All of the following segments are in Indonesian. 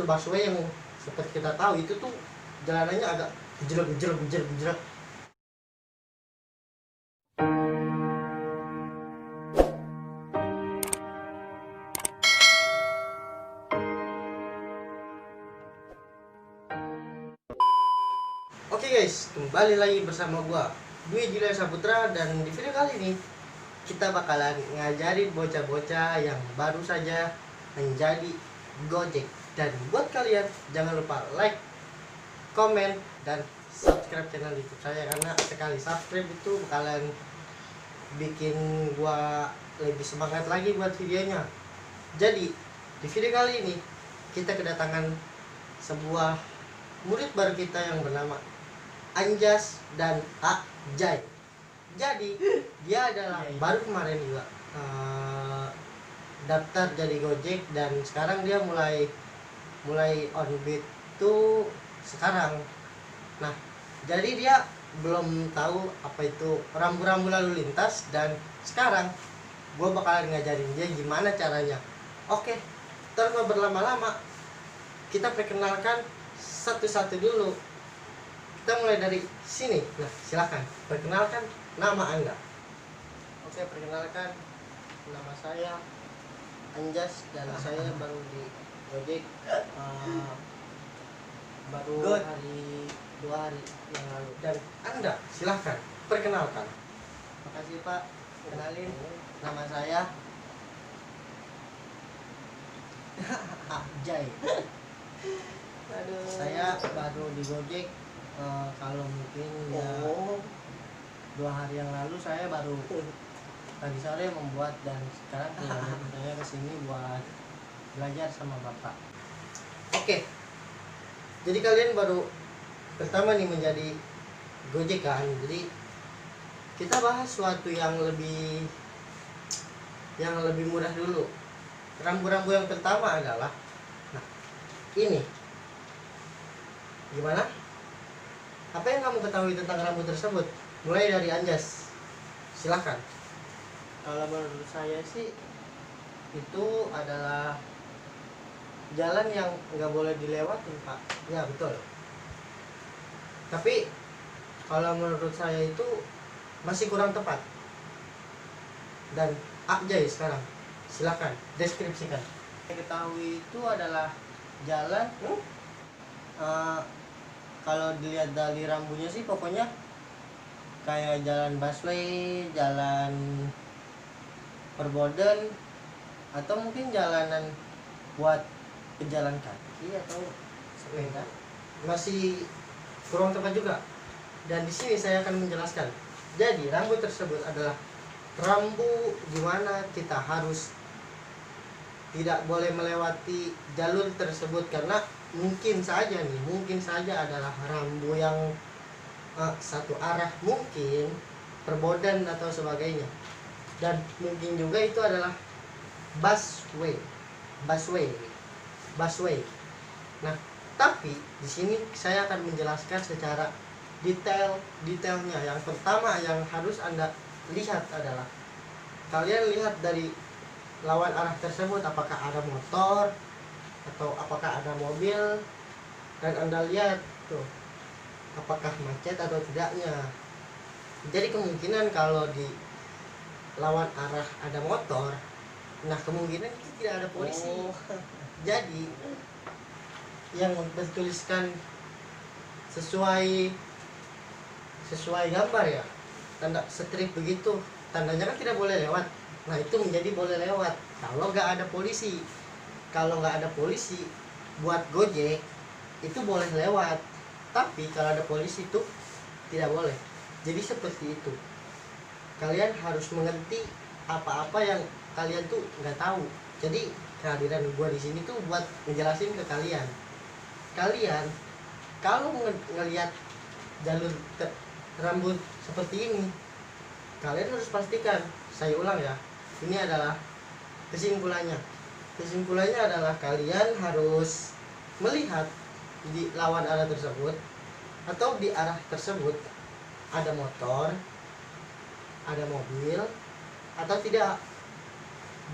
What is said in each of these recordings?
busway yang seperti kita tahu itu tuh jalanannya agak gejrek. Oke guys, kembali lagi bersama gua Dwi Julian Saputra, dan di video kali ini kita bakalan ngajarin bocah-bocah yang baru saja menjadi Gojek. Dan buat kalian jangan lupa like, komen, dan subscribe channel YouTube saya, karena sekali subscribe itu bakalan bikin gua lebih semangat lagi buat videonya. Jadi di video kali ini kita kedatangan sebuah murid baru kita yang bernama Anjas dan Ajay. Jadi dia adalah baru kemarin juga daftar jadi Gojek, dan sekarang dia mulai on beat tuh sekarang. Nah, jadi dia belum tahu apa itu rambu-rambu lalu lintas, dan sekarang gue bakalan ngajarin dia gimana caranya. Oke, tanpa berlama-lama kita perkenalkan satu-satu dulu. Kita mulai dari sini. Nah, silakan perkenalkan nama Anda. Oke, perkenalkan, nama saya Anjas dan saya baru di Gojek baru dua hari yang lalu. Dan Anda silakan perkenalkan. Makasih Pak. Kenalin, nama saya Ajay. Saya baru di Gojek. Kalau mungkin ya 2 hari yang lalu saya baru tadi sore membuat, dan sekarang saya kesini buat belajar sama bapak. Oke, jadi kalian baru pertama nih menjadi Gojek kan, jadi kita bahas suatu yang lebih mudah dulu. Rambu-rambu yang pertama adalah, nah ini gimana? Apa yang kamu ketahui tentang rambu tersebut? Mulai dari Anjas, silakan. Kalau menurut saya sih itu adalah jalan yang nggak boleh dilewati, Pak. Ya betul. Tapi kalau menurut saya itu masih kurang tepat. Dan Ajay sekarang, silakan deskripsikan. Yang ketahui itu adalah jalan. Kalau dilihat dari rambunya sih pokoknya kayak jalan busway, jalan perboden, atau mungkin jalanan buat pejalan kaki atau sepeda. Masih kurang tepat juga. Dan di sini saya akan menjelaskan. Jadi rambu tersebut adalah rambu di mana kita harus tidak boleh melewati jalur tersebut, karena mungkin saja adalah rambu yang satu arah, mungkin perbodan atau sebagainya, dan mungkin juga itu adalah busway. Nah, tapi di sini saya akan menjelaskan secara detailnya. Yang pertama yang harus Anda lihat adalah, kalian lihat dari lawan arah tersebut, apakah ada motor atau apakah ada mobil, dan Anda lihat tuh apakah macet atau tidaknya. Jadi kemungkinan kalau di lawan arah ada motor, nah kemungkinan itu tidak ada polisi. Jadi yang bertuliskan sesuai gambar ya, tanda strip begitu, tandanya kan tidak boleh lewat. Nah itu menjadi boleh lewat kalau nggak ada polisi. Kalau nggak ada polisi, buat Gojek itu boleh lewat, tapi kalau ada polisi itu tidak boleh. Jadi seperti itu. Kalian harus mengerti apa-apa yang kalian tuh nggak tahu. Jadi kehadiran gua di sini tuh buat ngejelasin ke kalian. Kalian kalau ngelihat jalur rambut seperti ini, kalian harus pastikan. Saya ulang ya, ini adalah kesimpulannya adalah kalian harus melihat di lawan arah tersebut atau di arah tersebut ada motor, ada mobil, atau tidak.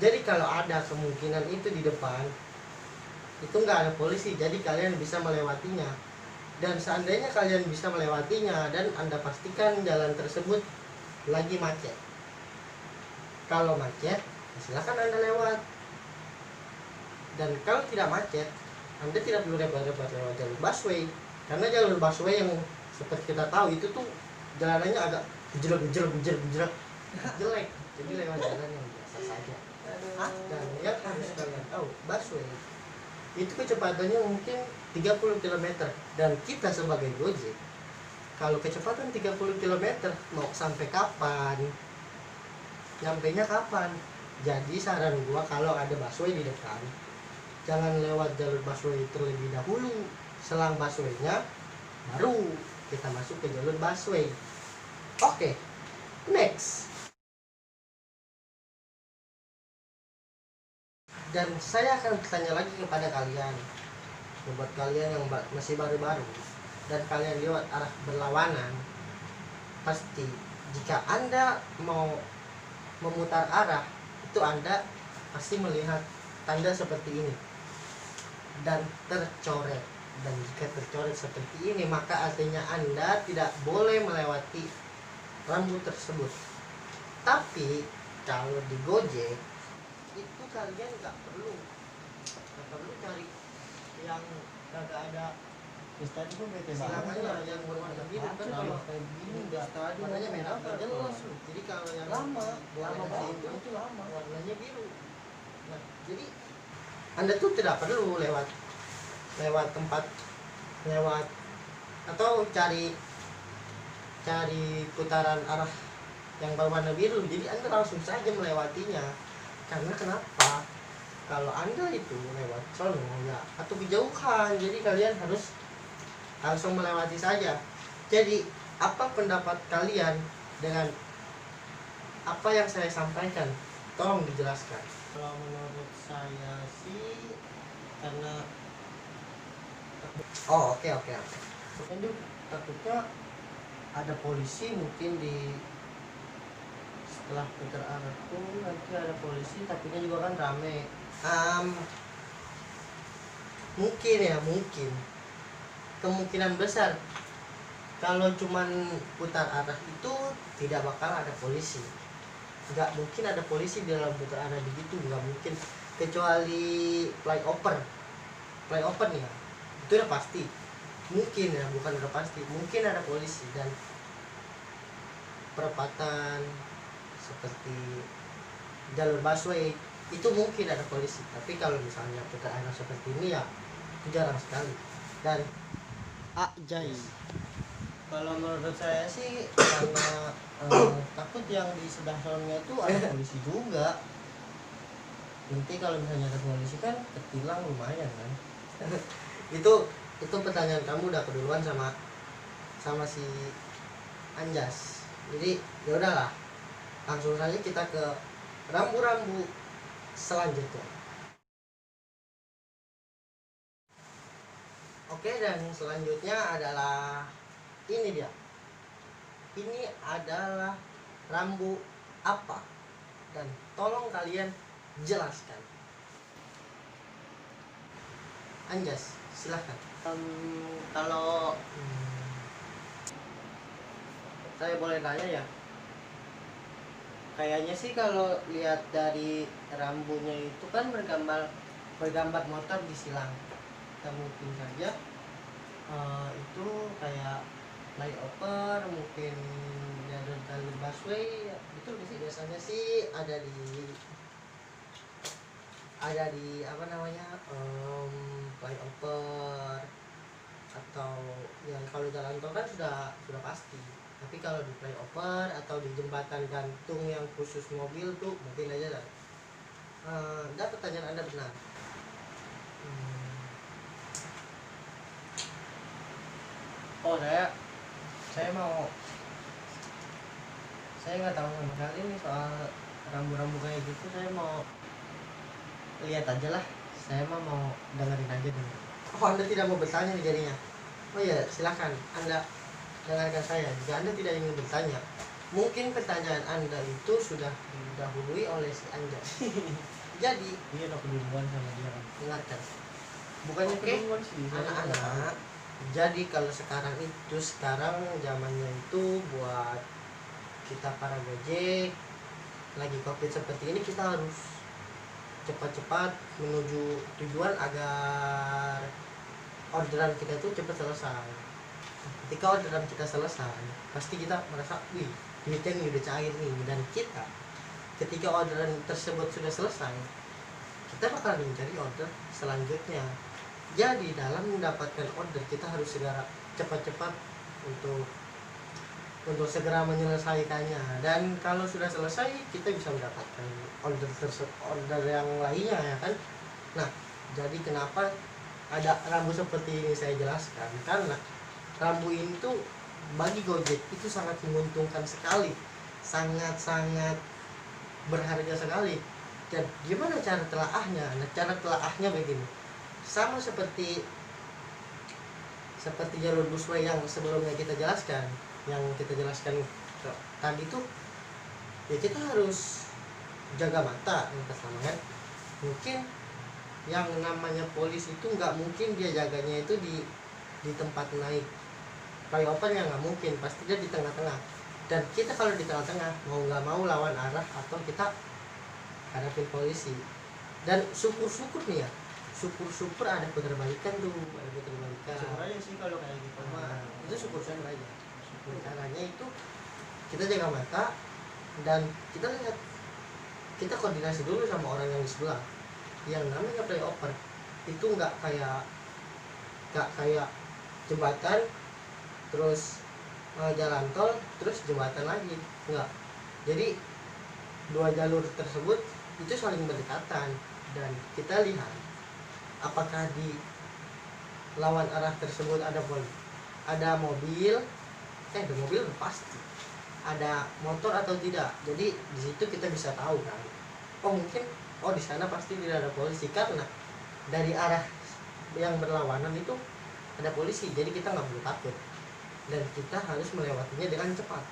Jadi kalau ada kemungkinan itu di depan, itu nggak ada polisi, jadi kalian bisa melewatinya. Dan seandainya kalian bisa melewatinya dan Anda pastikan jalan tersebut lagi macet, kalau macet silakan Anda lewat. Dan kalau tidak macet, Anda tidak perlu repot-repot lewat jalur busway, karena jalur busway yang seperti kita tahu itu tuh jalanannya agak gejrek jelek, jadi lewat jalan yang biasa saja. Dan yang harus kalian tahu, busway itu kecepatannya mungkin 30 km, dan kita sebagai Gojek kalau kecepatan 30 km mau sampai kapan, nyampainya kapan? Jadi saran gua, kalau ada busway di depan, jangan lewat jalur busway terlebih dahulu. Selang busway-nya baru kita masuk ke jalur busway. Oke, next. Dan saya akan bertanya lagi kepada kalian, buat kalian yang masih baru-baru dan kalian lewat arah berlawanan, pasti jika Anda mau memutar arah itu Anda pasti melihat tanda seperti ini dan tercoret. Dan jika tercoret seperti ini, maka artinya Anda tidak boleh melewati rambu tersebut. Tapi kalau di Gojek itu kalian nggak perlu cari yang kagak ada tadi tuh bete silangannya yang berwarna biru kan. Kalau kayak begini nggak warnanya merah nggak jelas. Jadi kalau yang lama itu lama warnanya biru. Nah, jadi Anda tuh tidak perlu lewat tempat lewat atau cari putaran arah yang berwarna biru. Jadi Anda langsung saja melewatinya. Karena kenapa? Kalau Anda itu lewat sono ya atau kejauhan, jadi kalian harus langsung melewati saja. Jadi apa pendapat kalian dengan apa yang saya sampaikan? Tolong dijelaskan. Kalau menurut saya sih karena oke. Aduh, takutnya ada polisi mungkin di setelah putar arah tuh nanti ada polisi, takutnya juga kan rame. Mungkin kemungkinan besar kalau cuman putar arah itu tidak bakal ada polisi. Nggak mungkin ada polisi di dalam putar arah begitu, nggak mungkin, kecuali flyover nih ya, itu udah pasti. Mungkin ya, bukan udah pasti, mungkin ada polisi. Dan perempatan seperti jalur busway itu mungkin ada polisi, tapi kalau misalnya putar arah seperti ini ya itu jarang sekali. Dan kalau menurut saya sih karena takut yang di sebelah sononya itu ada polisi juga. Nanti kalau misalnya ada polisi kan ketilang lumayan kan. itu pertanyaan kamu udah keduluan sama si Anjas. Jadi ya udahlah, langsung saja kita ke rambu-rambu selanjutnya. Oke, dan selanjutnya adalah ini dia. Ini adalah rambu apa? Dan tolong kalian jelaskan. Anjas, silahkan. Kalau saya boleh tanya ya, kayaknya sih kalau lihat dari rambunya itu kan bergambar motor disilang. Kita mungkin saja itu kayak flyover, mungkin jalur busway, betul sih. Biasanya sih ada di apa namanya, flyover, atau ya kalau jalan tol kan sudah pasti. Tapi kalau di flyover atau di jembatan gantung yang khusus mobil tuh mungkin aja lah. Pertanyaan Anda benar. Saya nggak tahu sama sekali nih soal rambu-rambu kayak gitu. Saya mau lihat aja lah. Saya mau dengerin aja dulu. Anda tidak mau bertanya nih jadinya? Oh iya, silakan Anda dengarkan saya. Jika Anda tidak ingin bertanya, mungkin pertanyaan Anda itu sudah didahului oleh si Anda. Jadi dia udah keduluan sama dia. ingatkan, bukannya Oke. keduluan sih anak-anak. Jadi kalau sekarang zamannya itu buat kita para Gojek lagi Covid seperti ini, kita harus cepat-cepat menuju tujuan agar orderan kita itu cepat selesai. Ketika orderan kita selesai, pasti kita merasa, wih, duitnya nih udah cair nih. Dan kita ketika orderan tersebut sudah selesai, kita bakal mencari order selanjutnya. Jadi dalam mendapatkan order, kita harus segera cepat-cepat untuk segera menyelesaikannya. Dan kalau sudah selesai, kita bisa mendapatkan order yang lainnya, ya kan. Nah, jadi kenapa ada rambu seperti ini saya jelaskan, karena rambu ini tuh bagi Gojek itu sangat menguntungkan sekali, sangat-sangat berharga sekali. Dan gimana cara telaahnya? Nah, cara telaahnya begini, sama seperti jalur busway yang sebelumnya kita jelaskan, tadi tuh, ya kita harus jaga mata yang pertama kan. Mungkin yang namanya polisi itu nggak mungkin dia jaganya itu di tempat naik flyover, yang nggak mungkin, pasti dia di tengah-tengah. Dan kita kalau di tengah-tengah, mau nggak mau lawan arah atau kita hadapin polisi. Dan syukur nih ya, syukur ada putar balikan tuh, ada putar balikan. Syukur aja sih kalau kayak gitu. Itu syukur aja. Caranya itu kita jaga mata dan kita lihat, kita koordinasi dulu sama orang yang di sebelah. Yang namanya flyover itu nggak kayak jembatan terus jalan tol terus jembatan lagi, enggak. Jadi dua jalur tersebut itu saling berdekatan, dan kita lihat apakah di lawan arah tersebut ada mobil, ada mobil pasti, ada motor atau tidak. Jadi di situ kita bisa tahu kan, di sana pasti tidak ada polisi, karena dari arah yang berlawanan itu ada polisi. Jadi kita nggak perlu takut, dan kita harus melewatinya dengan cepat.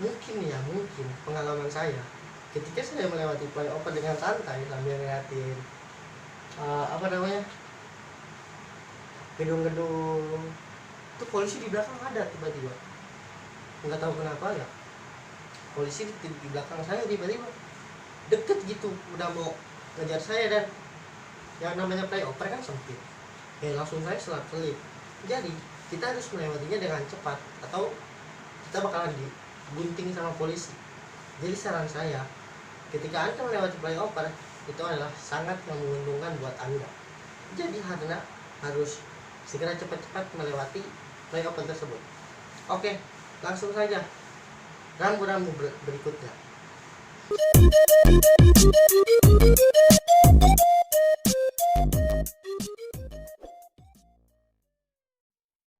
Mungkin pengalaman saya ketika saya melewati flyover dengan santai sambil ngeliatin gedung-gedung, itu polisi di belakang ada tiba-tiba, nggak tahu kenapa ya, polisi di belakang saya tiba-tiba deket gitu, udah mau ngejar saya. Dan yang namanya flyover kan sempit, langsung saya selip. Jadi kita harus melewatinya dengan cepat, atau kita bakalan digunting sama polisi. Jadi saran saya, ketika Anda melewati flyover, itu adalah sangat menguntungkan buat Anda. Jadi Anda harus segera cepat-cepat melewati flyover tersebut. Oke, langsung saja rambu-rambu berikutnya.